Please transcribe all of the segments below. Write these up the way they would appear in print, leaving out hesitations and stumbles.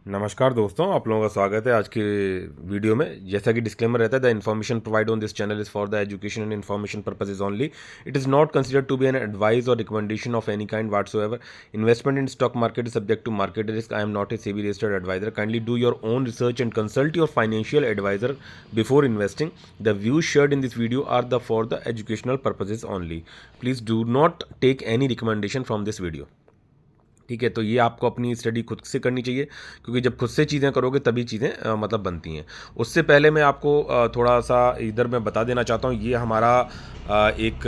नमस्कार दोस्तों, आप लोगों का स्वागत है आज के वीडियो में। जैसा कि डिस्क्लेमर रहता है, the information provide on this channel is for the education and information purposes only. It is not considered to be an advice और recommendation of any kind whatsoever. Investment in stock market is subject to market risk. I am not a SEBI registered advisor. Kindly do your own research and consult your financial advisor before investing. The views shared in this video are the for the educational purposes only. Please do not take any recommendation from this video. ठीक है, तो ये आपको अपनी study खुद से करनी चाहिए, क्योंकि जब खुद से चीज़ें करोगे तभी चीज़ें मतलब बनती हैं। उससे पहले मैं आपको थोड़ा सा इधर मैं बता देना चाहता हूँ, ये हमारा एक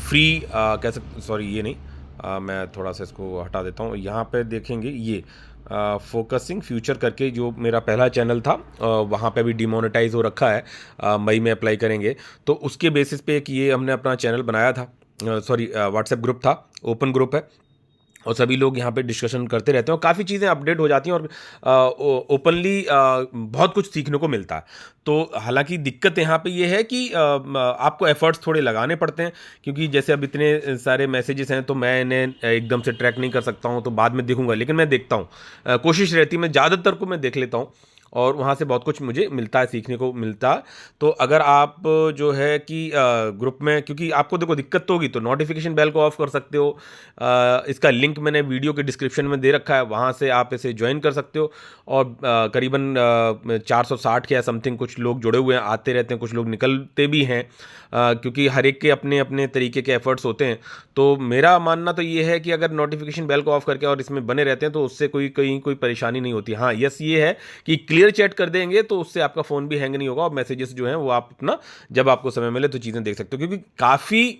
फ्री कह सकते, सॉरी ये नहीं, मैं थोड़ा सा इसको हटा देता हूँ। यहाँ पे देखेंगे ये फोकसिंग फ्यूचर करके जो मेरा पहला चैनल था, वहाँ पे भी डिमोनेटाइज हो रखा है। मई में अप्लाई करेंगे, तो उसके बेसिस पे कि ये हमने अपना चैनल बनाया था, सॉरी व्हाट्सएप ग्रुप था, ओपन ग्रुप है, और सभी लोग यहाँ पे डिस्कशन करते रहते हैं और काफ़ी चीज़ें अपडेट हो जाती हैं और ओपनली बहुत कुछ सीखने को मिलता है। तो हालांकि दिक्कत यहाँ पे ये है कि आपको एफर्ट्स थोड़े लगाने पड़ते हैं, क्योंकि जैसे अब इतने सारे मैसेजेस हैं तो मैं इन्हें एकदम से ट्रैक नहीं कर सकता हूँ, तो बाद में देखूंगा, लेकिन मैं देखता हूँ, कोशिश रहती है मैं ज़्यादातर को मैं देख लेता हूँ और वहाँ से बहुत कुछ मुझे मिलता है, सीखने को मिलता है। तो अगर आप जो है कि ग्रुप में, क्योंकि आपको देखो दिक्कत तो होगी, तो नोटिफिकेशन बेल को ऑफ कर सकते हो। इसका लिंक मैंने वीडियो के डिस्क्रिप्शन में दे रखा है, वहाँ से आप इसे ज्वाइन कर सकते हो। और करीबन 460 के या समथिंग कुछ लोग जुड़े हुए हैं, आते रहते हैं, कुछ लोग निकलते भी हैं, क्योंकि हर एक के अपने अपने तरीके के एफर्ट्स होते हैं। तो मेरा मानना तो ये है कि अगर नोटिफिकेशन बेल को ऑफ करके और इसमें बने रहते हैं तो उससे कोई परेशानी नहीं होती। हाँ, यस ये है कि क्लियर चैट कर देंगे तो उससे आपका फ़ोन भी हैंग नहीं होगा और मैसेजेस जो हैं वो आप अपना जब आपको समय मिले तो चीज़ें देख सकते हो। क्योंकि काफ़ी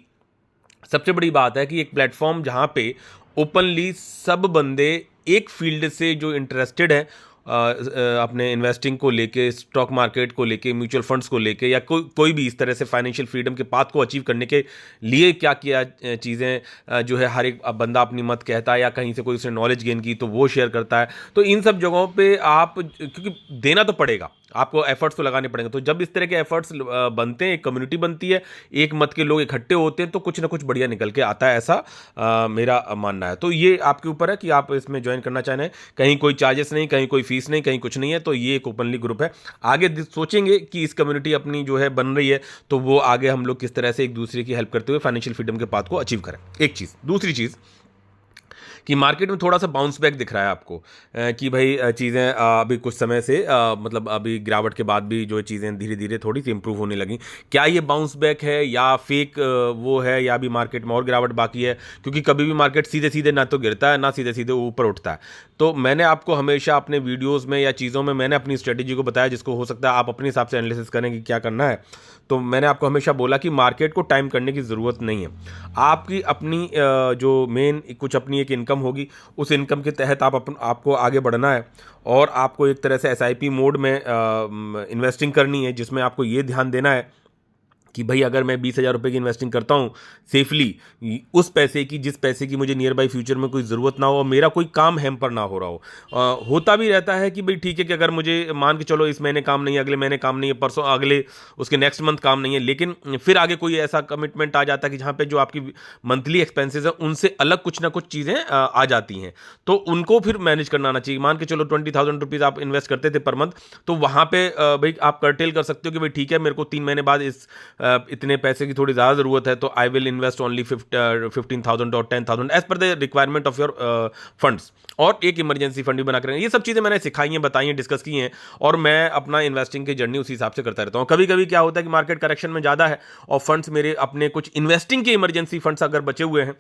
सबसे बड़ी बात है कि एक प्लेटफॉर्म जहाँ पे ओपनली सब बंदे एक फील्ड से जो इंटरेस्टेड हैं, अपने इन्वेस्टिंग को लेके, स्टॉक मार्केट को लेके, म्यूचुअल फंड्स को लेके, या कोई भी इस तरह से फाइनेंशियल फ्रीडम के पाथ को अचीव करने के लिए क्या किया चीज़ें जो है हर एक बंदा अपनी मत कहता है, या कहीं से कोई उसने नॉलेज गेन की तो वो शेयर करता है। तो इन सब जगहों पे आप, क्योंकि देना तो पड़ेगा, आपको एफर्ट्स तो लगाने पड़ेंगे। तो जब इस तरह के एफर्ट्स बनते हैं, एक कम्युनिटी बनती है, एक मत के लोग इकट्ठे होते हैं, तो कुछ ना कुछ बढ़िया निकल के आता है, ऐसा मेरा मानना है। तो ये आपके ऊपर है कि आप इसमें ज्वाइन करना चाहें। कहीं कोई चार्जेस नहीं, कहीं कोई फीस नहीं, कहीं कुछ नहीं है, तो ये एक ओपनली ग्रुप है। आगे सोचेंगे कि इस कम्युनिटी अपनी जो है बन रही है, तो वो आगे हम लोग किस तरह से एक दूसरे की हेल्प करते हुए फाइनेंशियल फ्रीडम के पाथ को अचीव करें। एक चीज़। दूसरी चीज़ कि मार्केट में थोड़ा सा बाउंस बैक दिख रहा है आपको, कि भाई चीज़ें अभी कुछ समय से मतलब अभी गिरावट के बाद भी जो चीज़ें धीरे धीरे थोड़ी सी इंप्रूव होने लगी। क्या ये बाउंस बैक है या फेक वो है, या भी मार्केट में और गिरावट बाकी है? क्योंकि कभी भी मार्केट सीधे सीधे ना तो गिरता है ना सीधे सीधे ऊपर उठता है। तो मैंने आपको हमेशा अपने वीडियोज़ में या चीज़ों में मैंने अपनी स्ट्रेटेजी को बताया, जिसको हो सकता है आप अपने हिसाब से एनालिसिस करें कि क्या करना है। तो मैंने आपको हमेशा बोला कि मार्केट को टाइम करने की ज़रूरत नहीं है। आपकी अपनी जो मेन कुछ अपनी एक इनकम होगी, उस इनकम के तहत आपको आगे बढ़ना है, और आपको एक तरह से एसआईपी मोड में इन्वेस्टिंग करनी है, जिसमें आपको ये ध्यान देना है कि भाई अगर मैं 20,000 रुपये की इन्वेस्टिंग करता हूँ सेफली, उस पैसे की, जिस पैसे की मुझे नियर बाई फ्यूचर में कोई ज़रूरत ना हो और मेरा कोई काम हैम्पर ना हो रहा हो। होता भी रहता है कि भाई ठीक है कि अगर मुझे मान के चलो इस महीने काम नहीं है, अगले महीने काम नहीं है, परसों अगले उसके नेक्स्ट मंथ काम नहीं है, लेकिन फिर आगे कोई ऐसा कमिटमेंट आ जाता है कि जहाँ पे जो आपकी मंथली एक्सपेंसेस है उनसे अलग कुछ ना कुछ चीज़ें आ जाती हैं, तो उनको फिर मैनेज करना आना चाहिए। मान के चलो 20,000 रुपीज़ आप इन्वेस्ट करते थे पर मंथ, तो वहाँ पे भाई आप कर्टेल कर सकते हो कि भाई ठीक है, मेरे को 3 महीने बाद इस इतने पैसे की थोड़ी ज़्यादा ज़रूरत है, तो आई विल इन्वेस्ट ओनली 15,000 और 10,000 as per the requirement of your funds, और एक इमरजेंसी फंड भी बना कर। ये सब चीज़ें मैंने सिखाई हैं, बताई हैं, डिस्कस की हैं, और मैं अपना इन्वेस्टिंग की जर्नी उसी हिसाब से करता रहता हूँ। कभी कभी क्या होता है कि मार्केट करेक्शन में ज़्यादा है और फंड्स मेरे अपने कुछ इन्वेस्टिंग के इमरजेंसी फंड्स अगर बचे हुए हैं,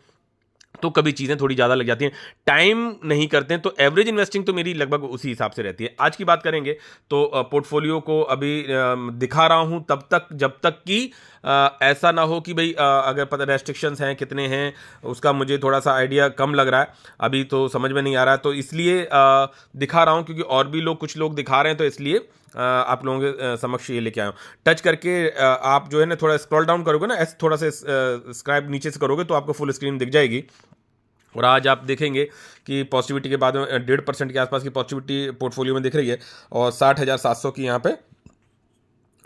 तो कभी चीज़ें थोड़ी ज़्यादा लग जाती हैं, टाइम नहीं करते हैं, तो एवरेज इन्वेस्टिंग तो मेरी लगभग उसी हिसाब से रहती है। आज की बात करेंगे तो पोर्टफोलियो को अभी दिखा रहा हूं तब तक जब तक कि ऐसा ना हो कि भाई अगर पता रेस्ट्रिक्शंस हैं कितने हैं उसका मुझे थोड़ा सा आइडिया कम लग रहा है, अभी तो समझ में नहीं आ रहा है, तो इसलिए दिखा रहा हूं, क्योंकि और भी लोग कुछ लोग दिखा रहे हैं, तो इसलिए आप लोगों के समक्ष ये लेके आया हूँ। टच करके आप जो है ना थोड़ा स्क्रॉल डाउन करोगे ना, ऐसे थोड़ा सा स्क्राइब नीचे से करोगे तो आपको फुल स्क्रीन दिख जाएगी। और आज आप देखेंगे कि पॉजिटिविटी के बाद में 1.5% के आसपास की पॉजिटिविटी पोर्टफोलियो में दिख रही है, और 60,700 की यहाँ पे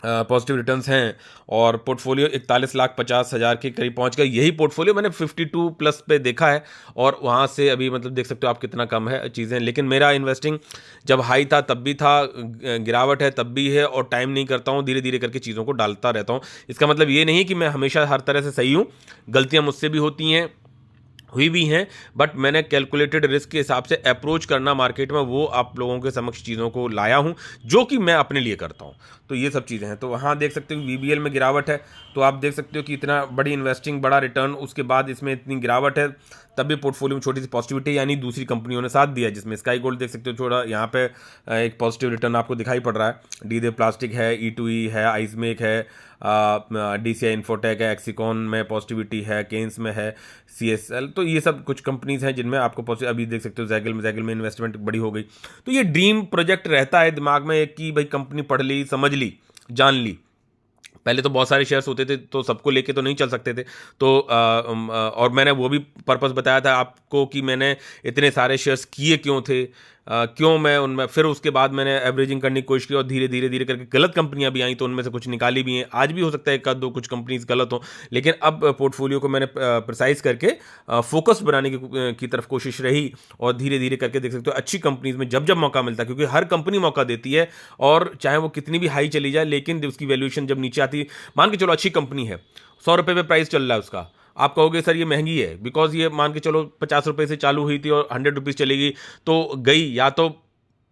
पॉजिटिव रिटर्न्स हैं और पोर्टफोलियो 41,50,000 के करीब पहुंच गया। यही पोर्टफोलियो मैंने 52 प्लस पे देखा है और वहां से अभी मतलब देख सकते हो आप कितना कम है चीज़ें। लेकिन मेरा इन्वेस्टिंग जब हाई था तब भी था, गिरावट है तब भी है, और टाइम नहीं करता हूँ, धीरे धीरे करके चीज़ों को डालता रहता हूँ। इसका मतलब ये नहीं कि मैं हमेशा हर तरह से सही हूँ, गलतियाँ मुझसे भी होती हैं, हुई भी हैं, बट मैंने कैलकुलेटेड रिस्क के हिसाब से अप्रोच करना मार्केट में, वो आप लोगों के समक्ष चीज़ों को लाया हूं जो कि मैं अपने लिए करता हूं। तो ये सब चीज़ें हैं। तो वहाँ देख सकते हो वीबीएल में गिरावट है, तो आप देख सकते हो कि इतना बड़ी इन्वेस्टिंग, बड़ा रिटर्न, उसके बाद इसमें इतनी गिरावट है, तब भी पोर्टफोलियो में छोटी सी पॉजिटिविटी, यानी दूसरी कंपनियों ने साथ दिया, जिसमें स्काई गोल्ड देख सकते हो थोड़ा यहाँ पे एक पॉजिटिव रिटर्न आपको दिखाई पड़ रहा है। डी दे प्लास्टिक है, E2E है, आइसमेक है, DCI इन्फोटेक है, एक्सिकॉन में पॉजिटिविटी है, केन्स में है, CSL। तो ये सब कुछ कंपनीज हैं जिनमें आपको पॉजिटिव, अभी देख सकते हो जैगल में इन्वेस्टमेंट बड़ी हो गई। तो ये ड्रीम प्रोजेक्ट रहता है दिमाग में कि भाई कंपनी पढ़ ली, समझ ली, जान ली। पहले तो बहुत सारे शेयर्स होते थे तो सबको लेके तो नहीं चल सकते थे, तो और मैंने वो भी पर्पस बताया था आपको कि मैंने इतने सारे शेयर्स किए क्यों थे, क्यों मैं उनमें, फिर उसके बाद मैंने एवरेजिंग करने की कोशिश की और धीरे धीरे धीरे करके गलत कंपनियां भी आई तो उनमें से कुछ निकाली भी हैं। आज भी हो सकता है एक दो कुछ कंपनीज गलत हो, लेकिन अब पोर्टफोलियो को मैंने प्रिसाइज करके फोकस बनाने की तरफ कोशिश रही, और धीरे धीरे करके देख सकते हो अच्छी कंपनीज में जब जब मौका मिलता है, क्योंकि हर कंपनी मौका देती है, और चाहे वो कितनी भी हाई चली जाए, लेकिन उसकी वैल्यूएशन जब नीचे आती है, मान के चलो अच्छी कंपनी है, 100 रुपये पे प्राइस चल रहा है उसका, आप कहोगे सर ये महंगी है, बिकॉज ये मान के चलो 50 रुपये से चालू हुई थी और 100 रुपीज़ चलेगी, तो गई, या तो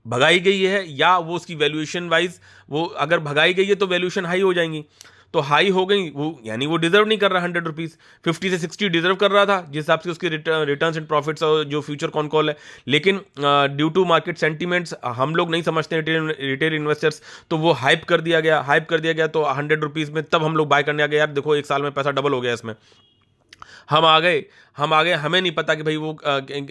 भगाई गई है, या वो उसकी वैल्यूएशन वाइज, वो अगर भगाई गई है तो वैल्यूएशन हाई हो जाएंगी, तो हाई हो गई वो, यानी वो डिजर्व नहीं कर रहा 100 रुपीज़, 50 से 60 डिजर्व कर रहा था जिस हिसाब से उसके रिटर्न्स एंड प्रॉफिट्स और जो फ्यूचर कॉन कॉल है। लेकिन ड्यू टू मार्केट सेंटीमेंट्स हम लोग नहीं समझते रिटेल इन्वेस्टर्स, तो वो हाइप कर दिया गया तो 100 रुपीज़ में तब हम लोग बाय करने आ गए, यार देखो 1 साल में पैसा डबल हो गया इसमें, हम आ गए, हमें नहीं पता कि भाई वो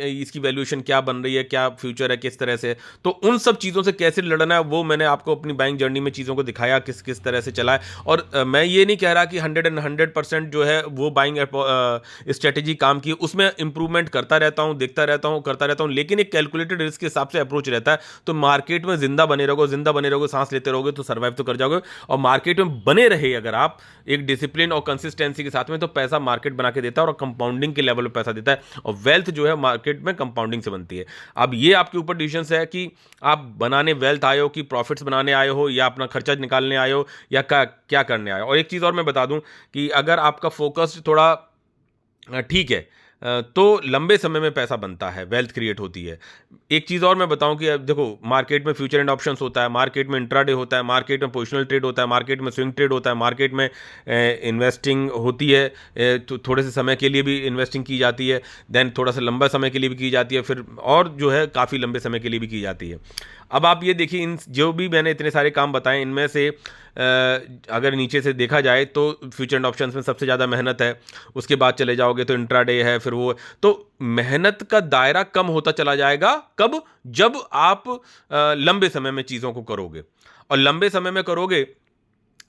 इसकी वैल्यूएशन क्या बन रही है, क्या फ्यूचर है, किस तरह से। तो उन सब चीज़ों से कैसे लड़ना है वो मैंने आपको अपनी बाइंग जर्नी में चीज़ों को दिखाया, किस किस तरह से चला है। और मैं ये नहीं कह रहा कि 100% जो है वो बाइंग स्ट्रेटेजी काम की, उसमें इंप्रूवमेंट करता रहता हूँ, देखता रहता हूँ, लेकिन एक कैलकुलेटेड रिस्क के हिसाब से अप्रोच रहता है। तो मार्केट में जिंदा बने रहोगे, सांस लेते रहोगे तो सर्वाइव तो कर जाओगे, और मार्केट में बने रहे अगर आप एक डिसिप्लिन और कंसिस्टेंसी के साथ में, तो पैसा मार्केट बना के देता है और कंपाउंडिंग के लेवल पे पैसा देता है, और वेल्थ जो है मार्केट में कंपाउंडिंग से बनती है। अब ये आपके ऊपर डिसीजन है कि आप बनाने वेल्थ आए हो, कि प्रॉफिट्स बनाने आए हो, या अपना खर्चा निकालने आए हो, या क्या करने आए हो। और एक चीज़ और मैं बता दूं कि अगर आपका फोकस थोड़ा ठीक है, तो लंबे समय में पैसा बनता है, वेल्थ क्रिएट होती है। एक चीज़ और मैं बताऊं कि अब देखो मार्केट में फ्यूचर एंड ऑप्शंस होता है, मार्केट में इंट्राडे होता है, मार्केट में पोजिशनल ट्रेड होता है, मार्केट में स्विंग ट्रेड होता है, मार्केट में इन्वेस्टिंग होती है, तो थोड़े से समय के लिए भी इन्वेस्टिंग की जाती है, देन थोड़ा सा लंबा समय के लिए भी की जाती है, फिर और जो है काफ़ी लंबे समय के लिए भी की जाती है। अब आप ये देखिए, इन जो भी मैंने इतने सारे काम बताए, इनमें से अगर नीचे से देखा जाए तो फ्यूचर एंड ऑप्शंस में सबसे ज़्यादा मेहनत है, उसके बाद चले जाओगे तो इंट्राडे है, फिर वो, तो मेहनत का दायरा कम होता चला जाएगा, कब, जब आप लंबे समय में चीज़ों को करोगे, और लंबे समय में करोगे,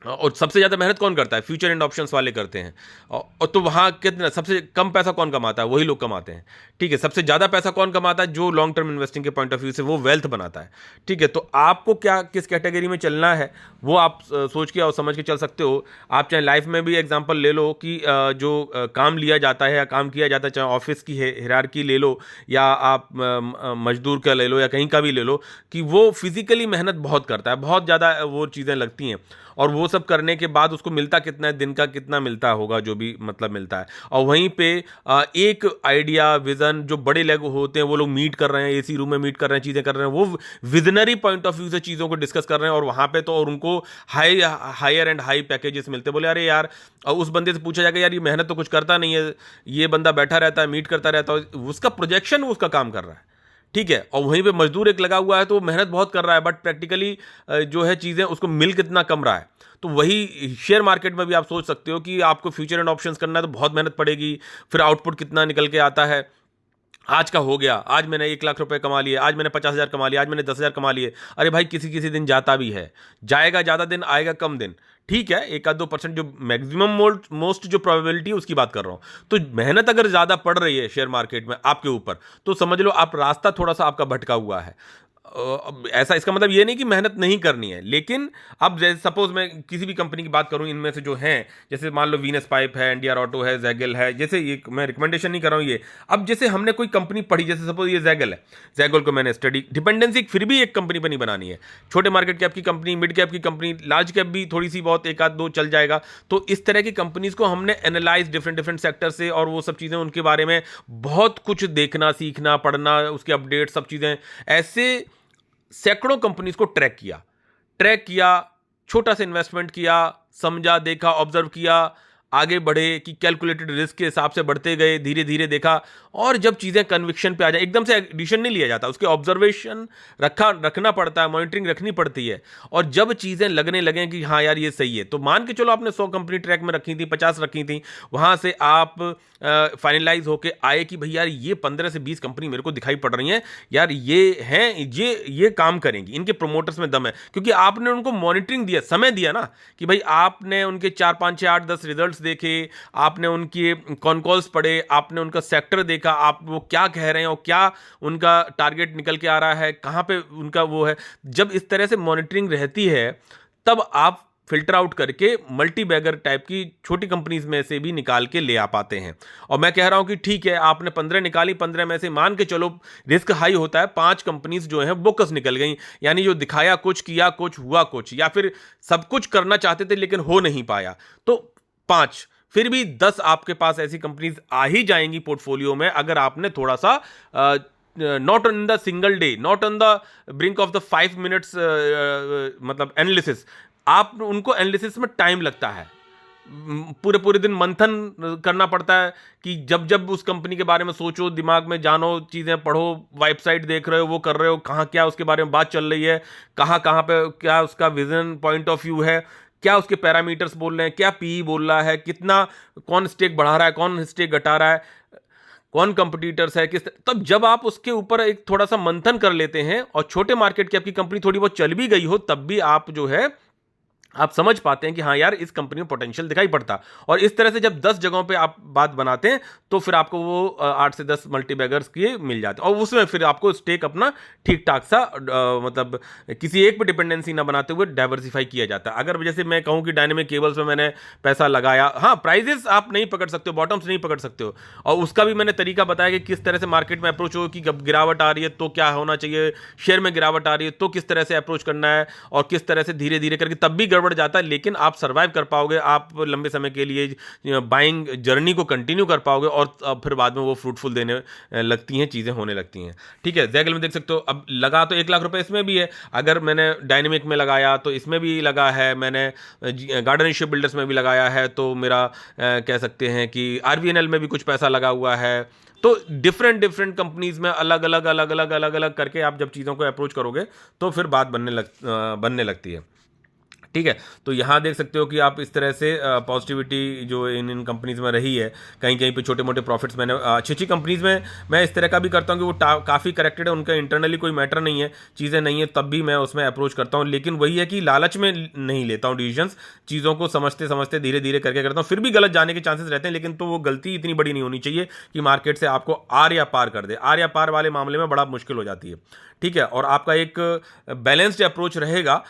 और सबसे ज़्यादा मेहनत कौन करता है, फ्यूचर एंड ऑप्शंस वाले करते हैं, और तो वहाँ कितना, सबसे कम पैसा कौन कमाता है, वही लोग कमाते हैं, ठीक है। सबसे ज़्यादा पैसा कौन कमाता है, जो लॉन्ग टर्म इन्वेस्टिंग के पॉइंट ऑफ व्यू से वो वेल्थ बनाता है, ठीक है। तो आपको क्या, किस कैटेगरी में चलना है, वो आप सोच के और समझ के चल सकते हो। आप चाहे लाइफ में भी एग्जाम्पल ले लो कि जो काम लिया जाता है या काम किया जाता है, चाहे ऑफिस की हायरार्की ले लो, या आप मजदूर का ले लो, या कहीं का भी ले लो, कि वो फिजिकली मेहनत बहुत करता है, बहुत ज़्यादा वो चीज़ें लगती हैं, और वो सब करने के बाद उसको मिलता कितना है, दिन का कितना मिलता होगा, जो भी मतलब मिलता है। और वहीं पे एक आइडिया, विजन, जो बड़े लोग होते हैं वो लोग मीट कर रहे हैं, एसी रूम में मीट कर रहे हैं, चीज़ें कर रहे हैं, वो विजनरी पॉइंट ऑफ व्यू से चीज़ों को डिस्कस कर रहे हैं, और वहाँ पे तो और उनको हायर एंड हाई पैकेजेस मिलते हैं। बोले अरे यार, और उस बंदे से पूछा जाएगा यार ये मेहनत तो कुछ करता नहीं है, ये बंदा बैठा रहता है, मीट करता रहता है, उसका प्रोजेक्शन उसका काम कर रहा है, ठीक है। और वहीं पे मजदूर एक लगा हुआ है तो मेहनत बहुत कर रहा है, बट प्रैक्टिकली जो है चीज़ें उसको मिल कितना कम रहा है। तो वही शेयर मार्केट में भी आप सोच सकते हो कि आपको फ्यूचर एंड ऑप्शंस करना है तो बहुत मेहनत पड़ेगी, फिर आउटपुट कितना निकल के आता है। आज का हो गया, आज मैंने 1 लाख रुपए कमा लिए, आज मैंने 50,000 कमा लिए, आज मैंने 10,000 कमा लिए। अरे भाई, किसी किसी दिन जाता भी है, जाएगा ज़्यादा दिन, आएगा कम दिन, ठीक है। 1-2% जो मैक्सिमम मोस्ट जो प्रोबेबिलिटी है उसकी बात कर रहा हूँ। तो मेहनत अगर ज़्यादा पड़ रही है शेयर मार्केट में आपके ऊपर, तो समझ लो आप रास्ता थोड़ा सा आपका भटका हुआ है। अब ऐसा, इसका मतलब ये नहीं कि मेहनत नहीं करनी है, लेकिन अब जैसे सपोज मैं किसी भी कंपनी की बात करूं, इनमें से जो हैं, जैसे मान लो वीनस पाइप है, एनडीआर ऑटो है, जैगल है, जैसे ये मैं रिकमेंडेशन नहीं कर रहा हूं ये। अब जैसे हमने कोई कंपनी पढ़ी, जैसे सपोज ये जैगल है, जैगल को मैंने स्टडी, डिपेंडेंसी फिर भी एक कंपनी पर नहीं बनानी है। छोटे मार्केट कैप की कंपनी, मिड कैप की कंपनी, लार्ज कैप भी थोड़ी सी बहुत एक आध दो चल जाएगा। तो इस तरह की कंपनीज को हमने एनालाइज डिफरेंट डिफरेंट सेक्टर से, और वो सब चीज़ें उनके बारे में बहुत कुछ देखना, सीखना, पढ़ना, उसके अपडेट, सब चीज़ें ऐसे सैकड़ों कंपनीज को ट्रैक किया, छोटा सा इन्वेस्टमेंट किया, समझा, देखा, ऑब्जर्व किया, आगे बढ़े कि कैलकुलेटेड रिस्क के हिसाब से बढ़ते गए, धीरे धीरे देखा। और जब चीज़ें कन्विक्शन पे आ जाए, एकदम से डिसीजन नहीं लिया जाता, उसके ऑब्जर्वेशन रखना पड़ता है, मॉनिटरिंग रखनी पड़ती है। और जब चीज़ें लगने लगें कि हाँ यार ये सही है, तो मान के चलो आपने 100 कंपनी ट्रैक में रखी थी, 50 रखी थी, वहाँ से आप फाइनलाइज होके आए कि भाई यार ये 15 से 20 कंपनी मेरे को दिखाई पड़ रही हैं, यार ये हैं, ये काम करेंगी, इनके प्रोमोटर्स में दम है, क्योंकि आपने उनको मॉनिटरिंग दिया, समय दिया ना, कि भाई आपने उनके 4 5 6 8 10 रिजल्ट्स देखे, आपने उनके कॉन कॉल्स पढ़े, आपने उनका सेक्टर देखा, आप वो क्या कह रहे हैं और क्या उनका टारगेट निकल के आ रहा है, कहाँ पे उनका वो है। जब इस तरह से मॉनिटरिंग रहती है, तब आप फिल्टर आउट करके मल्टी बैगर टाइप की छोटी कंपनीज में से भी निकाल के ले आ पाते हैं। और मैं कह रहा हूं कि ठीक है, आपने 15 निकाली, 15 में से मान के चलो रिस्क हाई होता है, 5 कंपनीज जो हैं बोकस निकल गई, यानी जो दिखाया कुछ, किया कुछ, हुआ कुछ, या फिर सब कुछ करना चाहते थे लेकिन हो नहीं पाया, तो 5, फिर भी 10 आपके पास ऐसी कंपनीज आ ही जाएंगी पोर्टफोलियो में, अगर आपने थोड़ा सा not on the single day, not on the brink of the 5 minutes मतलब एनालिसिस। आप उनको एनालिसिस में टाइम लगता है, पूरे पूरे दिन मंथन करना पड़ता है कि जब जब उस कंपनी के बारे में सोचो, दिमाग में जानो, चीज़ें पढ़ो, वेबसाइट देख रहे हो, वो कर रहे हो, कहाँ क्या उसके बारे में बात चल रही है, कहाँ कहाँ पे क्या उसका विजन पॉइंट ऑफ व्यू है, क्या उसके पैरामीटर्स बोल रहे हैं, क्या पी बोल रहा है, कितना, कौन स्टेक बढ़ा रहा है, कौन स्टेक घटा रहा है, कौन कंपटीटर्स है, किस। तब जब आप उसके ऊपर एक थोड़ा सा मंथन कर लेते हैं, और छोटे मार्केट की आपकी कंपनी थोड़ी बहुत चल भी गई हो, तब भी आप जो है आप समझ पाते हैं कि हाँ यार इस कंपनी में पोटेंशियल दिखाई पड़ता। और इस तरह से जब 10 जगहों पे आप बात बनाते हैं, तो फिर आपको वो 8 से 10 मल्टीबैगर्स के मिल जाते हैं, और उसमें फिर आपको स्टेक अपना ठीक ठाक सा मतलब किसी एक पे डिपेंडेंसी ना बनाते हुए डाइवर्सिफाई किया जाता है। अगर जैसे मैं कहूँ कि डायनेमिक केबल्स में मैंने पैसा लगाया, हाँ प्राइजेस आप नहीं पकड़ सकते हो, बॉटम्स नहीं पकड़ सकते हो, और उसका भी मैंने तरीका बताया कि किस तरह से मार्केट में अप्रोच हो, कि गिरावट आ रही है तो क्या होना चाहिए, शेयर में गिरावट आ रही है तो किस तरह से अप्रोच करना है, और किस तरह से धीरे धीरे करके, तब भी गड़बड़ जाता है लेकिन आप सर्वाइव कर पाओगे, आप लंबे समय के लिए बाइंग जर्नी को कंटिन्यू कर पाओगे, और फिर बाद में वो फ्रूटफुल देने लगती हैं, चीज़ें होने लगती हैं। ठीक है, जैगल में देख सकते हो, अब लगा तो 1 लाख रुपए इसमें भी है, अगर मैंने डायनेमिक में लगाया तो इसमें भी लगा है, मैंने गार्डन शिप बिल्डर्स में भी लगाया है, तो मेरा कह सकते हैं कि आरवीएनएल में भी कुछ पैसा लगा हुआ है। तो डिफरेंट डिफरेंट कंपनीज में अलग अलग करके आप जब चीज़ों को अप्रोच करोगे, तो फिर बात बनने लगती है। ठीक है, तो यहाँ देख सकते हो कि आप इस तरह से पॉजिटिविटी जो इन कंपनीज में रही है, कहीं कहीं पे छोटे मोटे प्रॉफिट्स मैंने अच्छी अच्छी कंपनीज में मैं इस तरह का भी करता हूँ कि वो काफ़ी करेक्टेड है, उनका इंटरनली कोई मैटर नहीं है, चीज़ें नहीं है, तब भी मैं उसमें अप्रोच करता हूँ। लेकिन वही है कि लालच में नहीं लेता हूँ डिसीजंस, चीज़ों को समझते समझते धीरे धीरे करके करता हूँ। फिर भी गलत जाने के चांसेस रहते हैं, लेकिन तो वो गलती इतनी बड़ी नहीं होनी चाहिए कि मार्केट से आपको आर या पार कर दे। आर या पार वाले मामले में बड़ा मुश्किल हो जाती है। ठीक है, और आपका एक बैलेंस्ड अप्रोच रहेगा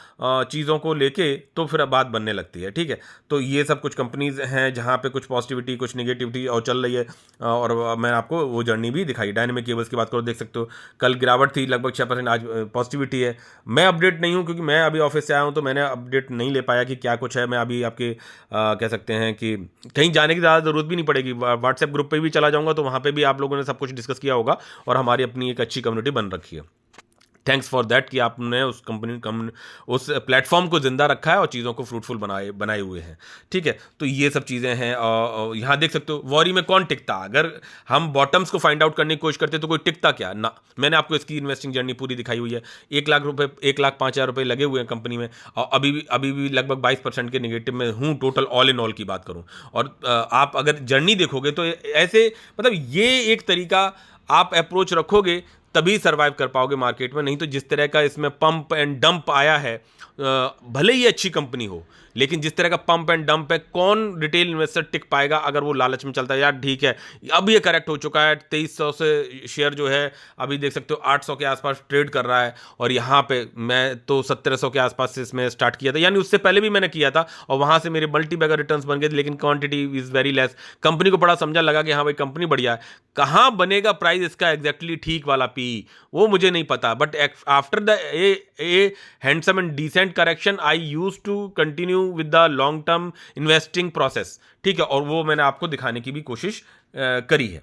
चीज़ों को लेके, तो फिर बात बनने लगती है। ठीक है, तो ये सब कुछ कंपनीज हैं जहाँ पे कुछ पॉजिटिविटी कुछ नेगेटिविटी और चल रही है, और मैंने आपको वो जर्नी भी दिखाई। डायनेमिक केबल्स की बात करो, देख सकते हो कल गिरावट थी लगभग 6%, आज पॉजिटिविटी है। मैं अपडेट नहीं हूँ क्योंकि मैं अभी ऑफिस से आया हूँ, तो मैंने अपडेट नहीं ले पाया कि क्या कुछ है। मैं अभी आपके कह सकते हैं कि कहीं जाने की ज़्यादा ज़रूरत भी नहीं पड़ेगी, व्हाट्सएप ग्रुप पर भी चला जाऊँगा, तो वहाँ पर भी आप लोगों ने सब कुछ डिस्कस किया होगा, और हमारी अपनी एक अच्छी कम्युनिटी बन रखी है। थैंक्स फॉर दैट कि आपने उस उस प्लेटफॉर्म को जिंदा रखा है और चीज़ों को फ्रूटफुल बनाए हुए हैं। ठीक है, तो ये सब चीज़ें हैं। और यहाँ देख सकते हो वॉरी में कौन टिकता, अगर हम बॉटम्स को फाइंड आउट करने की कोशिश करते तो कोई टिकता क्या ना। मैंने आपको इसकी इन्वेस्टिंग जर्नी पूरी दिखाई हुई है। 1,05,000 रुपये लगे हुए हैं कंपनी में, और अभी भी लगभग 22% के नेगेटिव में हूँ टोटल ऑल इन ऑल की बात करूँ। और आप अगर जर्नी देखोगे तो ऐसे मतलब ये एक तरीका आप अप्रोच रखोगे तभी सर्वाइव कर पाओगे मार्केट में, नहीं तो जिस तरह का इसमें पंप एंड डंप आया है, भले ही अच्छी कंपनी हो लेकिन जिस तरह का पंप एंड डंप है, कौन रिटेल इन्वेस्टर टिक पाएगा अगर वो लालच में चलता है यार ठीक है अब ये करेक्ट हो चुका है, 2300 से शेयर जो है अभी देख सकते हो 800 के आसपास ट्रेड कर रहा है, और यहाँ पे मैं तो 1700 के आसपास से इसमें स्टार्ट किया था, यानी उससे पहले भी मैंने किया था और वहाँ से मेरे मल्टी बैगर रिटर्न्स बन गए थे, लेकिन quantity is very less. Company को बड़ा समझा, लगा कि हाँ भाई कंपनी बढ़िया है। कहाँ बनेगा प्राइस इसका एग्जैक्टली ठीक वाला पी, वो मुझे नहीं पता, but after the a handsome and decent correction I use to continue with the long term investing process, ठीक है, और वो मैंने आपको दिखाने की भी कोशिश करी है,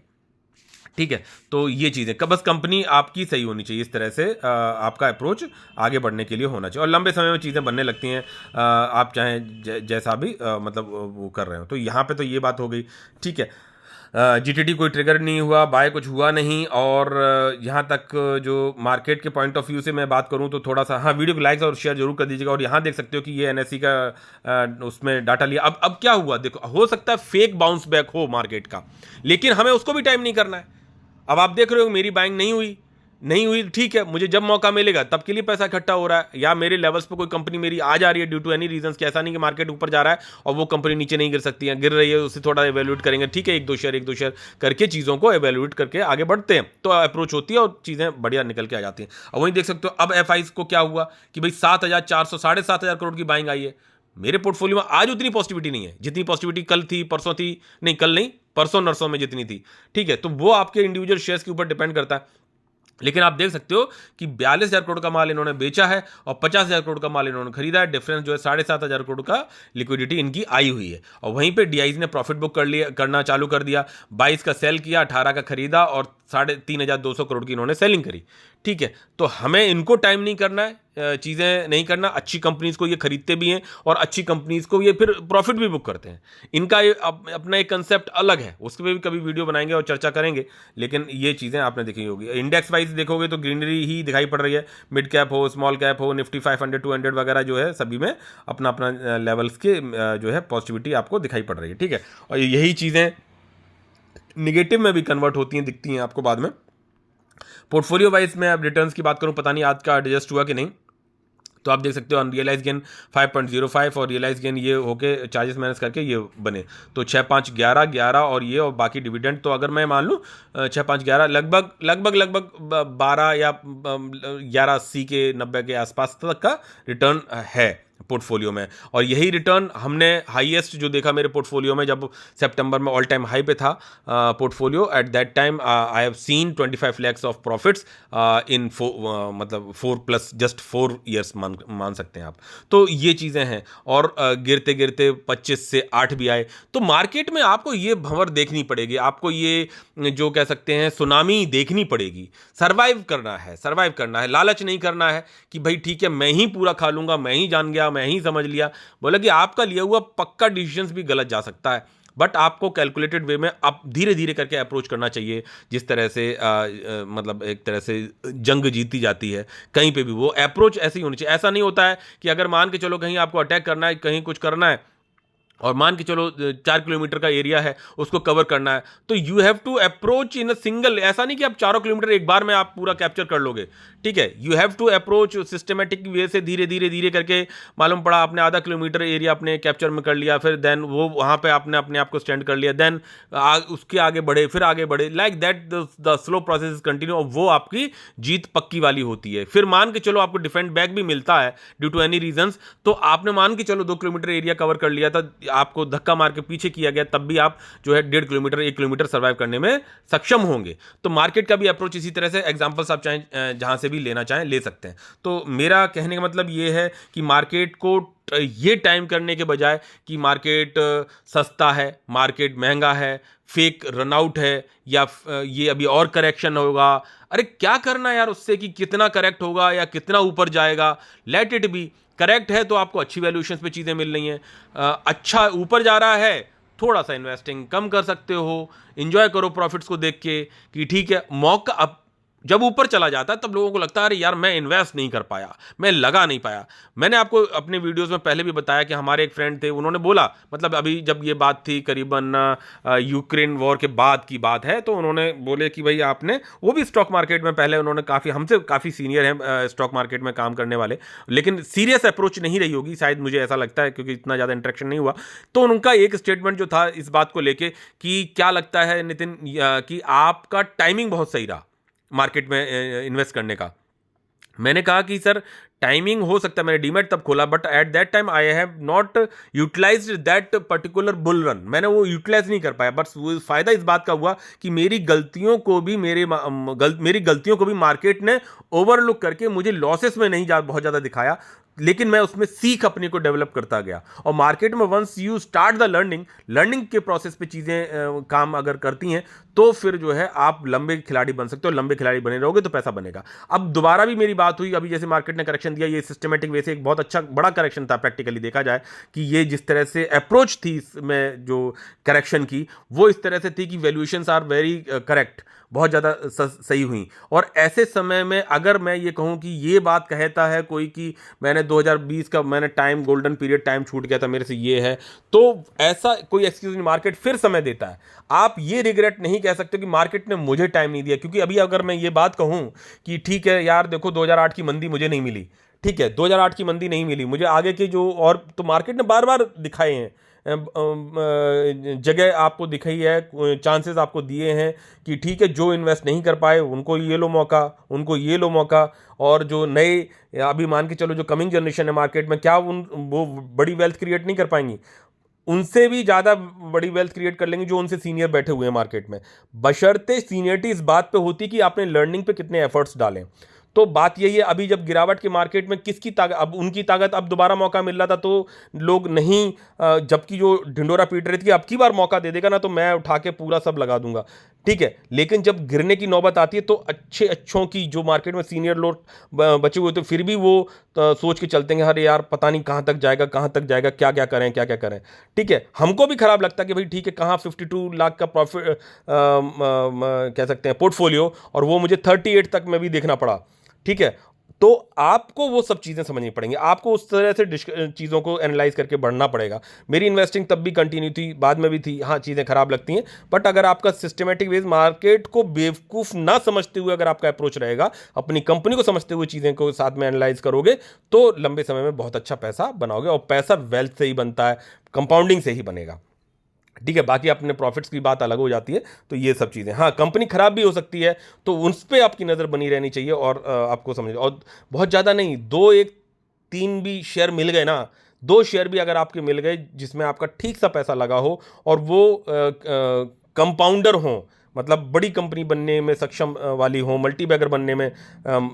ठीक है। तो ये चीज़ें बस कंपनी आपकी सही होनी चाहिए, इस तरह से आपका अप्रोच आगे बढ़ने के लिए होना चाहिए, और लंबे समय में चीज़ें बनने लगती हैं, आप चाहें जैसा भी मतलब वो कर रहे हो। तो यहाँ पे तो ये बात हो गई, ठीक है। जीटीडी कोई ट्रिगर नहीं हुआ, बाय कुछ हुआ नहीं, और यहाँ तक जो मार्केट के पॉइंट ऑफ व्यू से मैं बात करूँ तो थोड़ा सा हाँ, वीडियो को लाइक और शेयर जरूर कर दीजिएगा। और यहाँ देख सकते हो कि ये एनएससी का उसमें डाटा लिया। अब क्या हुआ देखो, हो सकता है फेक बाउंस बैक हो मार्केट का, लेकिन हमें उसको भी टाइम नहीं करना है। अब आप देख रहे हो मेरी बाइंग नहीं हुई, ठीक है, मुझे जब मौका मिलेगा तब के लिए पैसा इकट्ठा हो रहा है, या मेरे लेवल्स पे कोई कंपनी मेरी आ जा रही है ड्यू टू एनी रीजंस, कि ऐसा नहीं कि मार्केट ऊपर जा रहा है और वो कंपनी नीचे नहीं गिर सकती है, गिर रही है, उसे थोड़ा एवेल्यूएट करेंगे, ठीक है, एक दो शेयर करके चीज़ों को एवेल्यूएट करके आगे बढ़ते हैं, तो अप्रोच होती है और चीज़ें बढ़िया निकल के आ जाती हैं। और वहीं देख सकते हो अब एफ को क्या हुआ कि भाई 7,400 7,500 करोड़ की बाइंग आई है। मेरे पोर्टफोलियो में आज उतनी पॉजिटिविटी नहीं है जितनी पॉजिटिविटी कल थी, परसों थी, नहीं कल नहीं, परसों नरसों में जितनी थी, ठीक है। तो वो आपके इंडिविजुअल शेयर्स के ऊपर डिपेंड करता है, लेकिन आप देख सकते हो कि 42,000 करोड़ का माल इन्होंने बेचा है और 50,000 करोड़ का माल इन्होंने खरीदा है। डिफरेंस जो है 7,500 करोड़ का लिक्विडिटी इनकी आई हुई है, और वहीं पे डीआईज ने प्रॉफिट बुक करना चालू कर दिया। 22 का सेल किया, 18 का खरीदा और 3,200 करोड़ की इन्होंने सेलिंग करी, ठीक है। तो हमें इनको टाइम नहीं करना है, चीज़ें नहीं करना। अच्छी कंपनीज को ये खरीदते भी हैं और अच्छी कंपनीज को ये फिर प्रॉफिट भी बुक करते हैं। इनका ये अपना एक कंसेप्ट अलग है, उसके पे भी कभी वीडियो बनाएंगे और चर्चा करेंगे, लेकिन ये चीज़ें आपने देखी होगी। इंडेक्स वाइज देखोगे तो ग्रीनरी ही दिखाई पड़ रही है, मिड कैप हो, स्मॉल कैप हो, निफ्टी 500 200 वगैरह जो है सभी में अपना अपना लेवल्स के जो है पॉजिटिविटी आपको दिखाई पड़ रही है, ठीक है। और यही चीज़ें निगेटिव में भी कन्वर्ट होती हैं, दिखती हैं आपको बाद में। पोर्टफोलियो वाइज में अब रिटर्न्स की बात करूं, पता नहीं आज का एडजस्ट हुआ कि नहीं, तो आप देख सकते हो अनरियलाइज गेन 5.05 और रियलाइज गेन ये होके चार्जेस माइनस करके ये बने, तो 6 5 11 11 और ये और बाकी डिविडेंड, तो अगर मैं मान लूँ 6 5 11 लगभग 12 या 11.80 के 90 के आसपास तक का रिटर्न है पोर्टफोलियो में। और यही रिटर्न हमने हाईएस्ट जो देखा मेरे पोर्टफोलियो में, जब सितंबर में ऑल टाइम हाई पे था portfolio, eight that time I have seen 25 lakhs of profits इन मतलब 4+ जस्ट 4 years मान सकते हैं आप। तो ये चीज़ें हैं, और गिरते गिरते 25 से 8 भी आए। तो मार्केट में आपको ये भंवर देखनी पड़ेगी, आपको ये जो कह सकते हैं सुनामी देखनी पड़ेगी। सर्वाइव करना है, लालच नहीं करना है कि भाई ठीक है मैं ही पूरा खा लूंगा, मैं ही जान गया, मैं ही समझ लिया। बोला कि आपका लिया हुआ पक्का डिसीजन भी गलत जा सकता है, बट आपको कैलकुलेटेड वे में आप धीरे धीरे करके अप्रोच करना चाहिए, जिस तरह से मतलब एक तरह से जंग जीती जाती है कहीं पे भी, वो अप्रोच ऐसी ही होनी चाहिए। ऐसा नहीं होता है कि अगर मान के चलो कहीं आपको अटैक करना है, कहीं कुछ करना है, और मान के चलो 4 किलोमीटर का एरिया है उसको कवर करना है, तो you have to approach in a single. ऐसा नहीं कि आप 4 किलोमीटर एक बार में आप पूरा कैप्चर कर लोगे, ठीक है। You have to approach systematic way से, धीरे धीरे करके। मालूम पड़ा आपने आधा किलोमीटर एरिया अपने कैप्चर में कर लिया, फिर देन वो वहाँ पे आपने अपने आप को स्टैंड कर लिया, देन उसके आगे बढ़े, फिर आगे बढ़े, like that the slow process is continue, और वो आपकी जीत पक्की वाली होती है। फिर मान के चलो आपको डिफेंड बैक भी मिलता है ड्यू टू एनी रीजंस, तो आपने मान के चलो 2 किलोमीटर एरिया कवर कर लिया था, आपको धक्का मार के पीछे किया गया, तब भी आप जो है 1.5 किलोमीटर 1 किलोमीटर सर्वाइव करने में सक्षम होंगे। तो मार्केट का भी अप्रोच इसी तरह से, एग्जांपल्स आप चाहें जहां से भी लेना चाहें ले सकते हैं। तो मेरा कहने का मतलब ये है कि मार्केट को ये टाइम करने के बजाय कि मार्केट सस्ता है, मार्केट महंगा है, फेक रनआउट है, या ये अभी और करेक्शन होगा, अरे क्या करना यार उससे कि कितना करेक्ट होगा या कितना ऊपर जाएगा, लेट इट बी। करेक्ट है तो आपको अच्छी वैल्यूएशन पे चीज़ें मिल रही हैं, अच्छा ऊपर जा रहा है, थोड़ा सा इन्वेस्टिंग कम कर सकते हो, एंजॉय करो प्रॉफिट्स को देख के कि ठीक है मौका। अब जब ऊपर चला जाता है तब लोगों को लगता है अरे यार मैं इन्वेस्ट नहीं कर पाया, मैं लगा नहीं पाया। मैंने आपको अपने वीडियोस में पहले भी बताया कि हमारे एक फ्रेंड थे, उन्होंने बोला, मतलब अभी जब ये बात थी करीबन यूक्रेन वॉर के बाद की बात है, तो उन्होंने बोले कि भाई आपने, वो भी स्टॉक मार्केट में पहले उन्होंने काफ़ी, हमसे काफ़ी सीनियर हैं स्टॉक मार्केट में काम करने वाले, लेकिन सीरियस अप्रोच नहीं रही होगी शायद, मुझे ऐसा लगता है क्योंकि इतना ज़्यादा इंटरेक्शन नहीं हुआ। तो उनका एक स्टेटमेंट जो था इस बात को लेके कि क्या लगता है नितिन कि आपका टाइमिंग बहुत सही रहा मार्केट में इन्वेस्ट करने का। मैंने कहा कि सर टाइमिंग हो सकता है, मैंने डीमैट तब खोला but at that time I have not utilised that particular bull run, मैंने वो यूटिलाइज नहीं कर पाया। बट फायदा इस बात का हुआ कि मेरी गलतियों को भी मेरी गलतियों को भी मार्केट ने ओवरलुक करके मुझे लॉसेस में नहीं बहुत ज़्यादा दिखाया, लेकिन मैं उसमें सीख अपने को डेवलप करता गया। और मार्केट में once you start the learning के प्रोसेस पे चीज़ें काम अगर करती हैं तो फिर जो है आप लंबे खिलाड़ी बन सकते हो, लंबे खिलाड़ी बने रहोगे तो पैसा बनेगा। अब दोबारा भी मेरी बात हुई, अभी जैसे मार्केट ने करेक्शन दिया, ये सिस्टमेटिक वे से एक बहुत अच्छा बड़ा करेक्शन था प्रैक्टिकली देखा जाए, कि ये जिस तरह से अप्रोच थी इसमें जो करेक्शन की, वो इस तरह से थी कि वैल्यूएशंस आर वेरी करेक्ट, बहुत ज़्यादा सही हुई। और ऐसे समय में अगर मैं ये कहूँ कि ये बात कहता है कोई कि मैंने 2020 का मैंने टाइम, गोल्डन पीरियड टाइम छूट गया था मेरे से, ये है, तो ऐसा कोई एक्सक्यूज नहीं, मार्केट फिर समय देता है। आप ये रिग्रेट नहीं कह सकते कि मार्केट ने मुझे टाइम नहीं दिया, क्योंकि अभी अगर मैं ये बात कहूँ कि ठीक है यार देखो 2008 की मंदी मुझे नहीं मिली, ठीक है 2008 की मंदी नहीं मिली मुझे, आगे के जो और तो मार्केट ने बार बार दिखाए हैं, जगह आपको दिखाई है, चांसेस आपको दिए हैं कि ठीक है जो इन्वेस्ट नहीं कर पाए उनको ये लो मौका, उनको ये लो मौका, और जो नए अभी मान के चलो जो कमिंग जनरेशन है मार्केट में, क्या वो बड़ी वेल्थ क्रिएट नहीं कर पाएंगी, उनसे भी ज़्यादा बड़ी वेल्थ क्रिएट कर लेंगे जो उनसे सीनियर बैठे हुए हैं मार्केट में, बशर्ते सीनियरिटी इस बात पे होती कि आपने लर्निंग पे कितने एफर्ट्स डालें। तो बात यही है, अभी जब गिरावट के मार्केट में किसकी ताकत, अब उनकी ताकत, अब दोबारा मौका मिल रहा था तो लोग नहीं, जबकि जो ढिंडोरा पीट रही थी अब की बार मौका दे देगा ना तो मैं उठा के पूरा सब लगा दूंगा, ठीक है। लेकिन जब गिरने की नौबत आती है तो अच्छों की जो मार्केट में सीनियर लोग बचे हुए तो फिर भी वो सोच के चलते हैं अरे यार पता नहीं कहाँ तक जाएगा, कहाँ तक जाएगा, क्या क्या करें, क्या क्या करें, ठीक है। हमको भी खराब लगता है कि भाई ठीक है कहाँ 52 लाख का प्रॉफिट कह सकते हैं पोर्टफोलियो, और वो मुझे 38 तक में भी देखना पड़ा, ठीक है। तो आपको वो सब चीज़ें समझनी पड़ेंगी, आपको उस तरह से चीज़ों को एनालाइज करके बढ़ना पड़ेगा। मेरी इन्वेस्टिंग तब भी कंटिन्यू थी, बाद में भी थी, हाँ चीज़ें खराब लगती हैं, बट अगर आपका सिस्टमेटिक वेज मार्केट को बेवकूफ़ ना समझते हुए अगर आपका अप्रोच रहेगा, अपनी कंपनी को समझते हुए चीज़ें को साथ में एनालाइज करोगे तो लंबे समय में बहुत अच्छा पैसा बनाओगे। और पैसा वेल्थ से ही बनता है, कंपाउंडिंग से ही बनेगा, ठीक है। बाकी अपने प्रॉफिट्स की बात अलग हो जाती है। तो ये सब चीज़ें, हाँ कंपनी खराब भी हो सकती है तो उस पर आपकी नज़र बनी रहनी चाहिए, और आपको समझ, और बहुत ज़्यादा नहीं, 2 1 3 भी शेयर मिल गए ना, 2 शेयर भी अगर आपके मिल गए जिसमें आपका ठीक सा पैसा लगा हो और वो कंपाउंडर हो, मतलब बड़ी कंपनी बनने में सक्षम वाली हो, मल्टी बैगर बनने में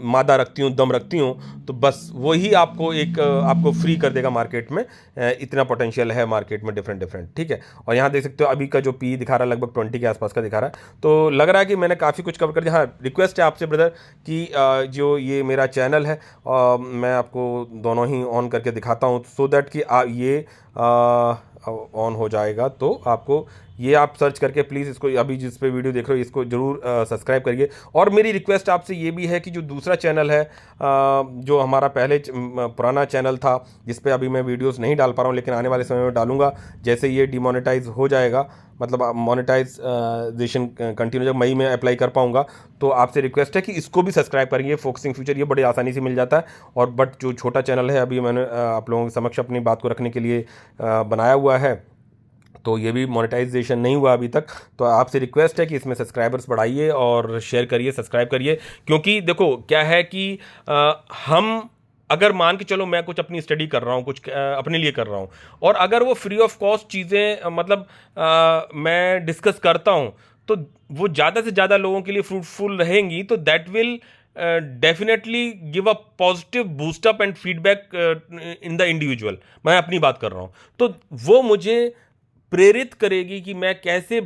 मादा रखती हूँ, दम रखती हूँ, तो बस वही आपको एक आपको फ्री कर देगा मार्केट में। इतना पोटेंशियल है मार्केट में डिफरेंट, ठीक है। और यहाँ देख सकते हो अभी का जो पी दिखा रहा है लगभग 20 के आसपास का दिखा रहा है, तो लग रहा है कि मैंने काफ़ी कुछ कवर कर दिया। हाँ रिक्वेस्ट है आपसे ब्रदर कि जो ये मेरा चैनल है मैं आपको दोनों ही ऑन करके दिखाता हूँ सो दैट कि ये ऑन हो जाएगा, तो आपको ये आप सर्च करके प्लीज़ इसको, अभी जिस पे वीडियो देख रहे हो इसको ज़रूर सब्सक्राइब करिए। और मेरी रिक्वेस्ट आपसे ये भी है कि जो दूसरा चैनल है जो हमारा पहले पुराना चैनल था जिस पे अभी मैं वीडियोस नहीं डाल पा रहा हूँ, लेकिन आने वाले समय में डालूंगा, जैसे ये डिमोनेटाइज हो जाएगा, मतलब मोनेटाइजेशन कंटिन्यू जब मई में अप्लाई कर पाऊंगा, तो आपसे रिक्वेस्ट है कि इसको भी सब्सक्राइब करिए। फोकसिंग फ्यूचर ये बड़ी आसानी से मिल जाता है, और बट जो छोटा चैनल है अभी मैंने आप लोगों के समक्ष अपनी बात को रखने के लिए बनाया हुआ है, तो ये भी मोनेटाइजेशन नहीं हुआ अभी तक। तो आपसे रिक्वेस्ट है कि इसमें सब्सक्राइबर्स बढ़ाइए और शेयर करिए, सब्सक्राइब करिए, क्योंकि देखो क्या है कि हम अगर मान के चलो मैं कुछ अपनी स्टडी कर रहा हूँ, कुछ अपने लिए कर रहा हूँ, और अगर वो फ्री ऑफ कॉस्ट चीज़ें मतलब मैं डिस्कस करता हूँ तो वो ज़्यादा से ज़्यादा लोगों के लिए फ्रूटफुल रहेंगी, तो that will definitely give a positive boost up and feedback in the individual. मैं अपनी बात कर रहा हूँ, तो वो मुझे प्रेरित करेगी कि मैं कैसे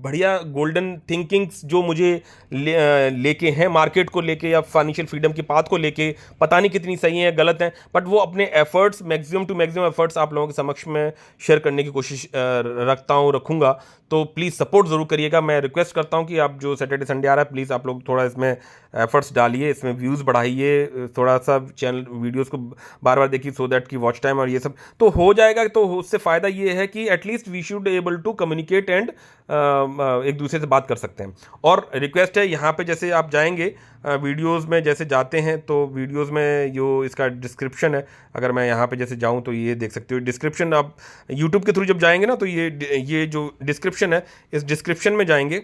बढ़िया गोल्डन थिंकिंग्स जो मुझे लेके हैं मार्केट को लेके या फाइनेंशियल फ्रीडम की पाथ को लेके, पता नहीं कितनी सही है गलत है, बट वो अपने efforts maximum to maximum efforts आप लोगों के समक्ष में शेयर करने की कोशिश रखूंगा। तो प्लीज़ सपोर्ट ज़रूर करिएगा। मैं रिक्वेस्ट करता हूं कि आप जो सैटरडे संडे आ रहा है, प्लीज़ आप लोग थोड़ा इसमें एफर्ट्स डालिए, इसमें व्यूज़ बढ़ाइए, थोड़ा सा चैनल वीडियोस को बार बार देखिए, सो दैट की वॉच टाइम और ये सब तो हो जाएगा। तो उससे फ़ायदा ये है कि at least we should able to communicate and एक दूसरे से बात कर सकते हैं। और रिक्वेस्ट है, यहाँ पे जैसे आप जाएंगे वीडियोस में, जैसे जाते हैं तो वीडियोस में जो इसका डिस्क्रिप्शन है, अगर मैं यहाँ पे जैसे जाऊँ तो ये देख सकते हो डिस्क्रिप्शन। आप यूट्यूब के थ्रू जब जाएंगे ना, तो ये जो डिस्क्रिप्शन है, इस डिस्क्रिप्शन में जाएंगे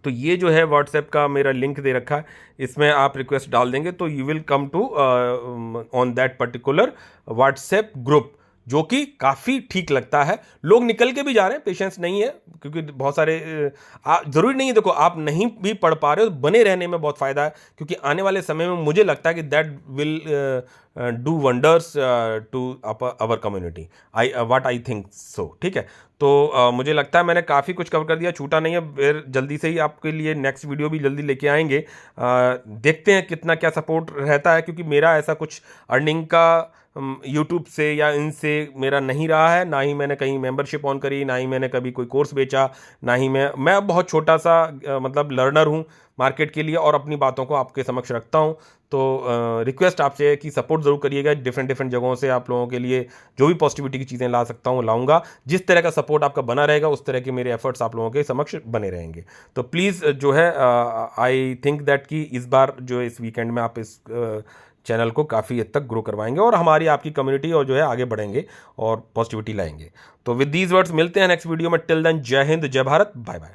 तो ये जो है व्हाट्सएप का मेरा लिंक दे रखा है, इसमें आप रिक्वेस्ट डाल देंगे तो you will come to on that particular WhatsApp group, जो कि काफ़ी ठीक लगता है। लोग निकल के भी जा रहे हैं, पेशेंस नहीं है, क्योंकि बहुत सारे ज़रूरी नहीं है, देखो आप नहीं भी पढ़ पा रहे हो, बने रहने में बहुत फ़ायदा है, क्योंकि आने वाले समय में मुझे लगता है कि that will do wonders to our community, what I think so. ठीक है, तो मुझे लगता है मैंने काफ़ी कुछ कवर कर दिया, छूटा नहीं है। फिर जल्दी से ही आपके लिए नेक्स्ट वीडियो भी जल्दी लेके आएंगे। देखते हैं कितना क्या सपोर्ट रहता है, क्योंकि मेरा ऐसा कुछ अर्निंग का यूट्यूब से या इनसे मेरा नहीं रहा है, ना ही मैंने कहीं मेंबरशिप ऑन करी, ना ही मैंने कभी कोई कोर्स बेचा, ना ही मैं बहुत छोटा सा मतलब लर्नर हूँ मार्केट के लिए, और अपनी बातों को आपके समक्ष रखता हूँ। तो रिक्वेस्ट आपसे है कि सपोर्ट ज़रूर करिएगा। डिफरेंट जगहों से आप लोगों के लिए जो भी पॉजिटिविटी की चीज़ें ला सकता हूँ लाऊंगा। जिस तरह का सपोर्ट आपका बना रहेगा, उस तरह के मेरे एफर्ट्स आप लोगों के समक्ष बने रहेंगे। तो प्लीज़ जो है, आई थिंक दैट कि इस बार जो इस वीकेंड में आप इस चैनल को काफ़ी हद तक ग्रो करवाएंगे, और हमारी आपकी कम्युनिटी और जो है आगे बढ़ेंगे और पॉजिटिविटी लाएंगे। तो विद दीज वर्ड्स मिलते हैं नेक्स्ट वीडियो में। टिल देन, जय हिंद, जय भारत, बाय बाय।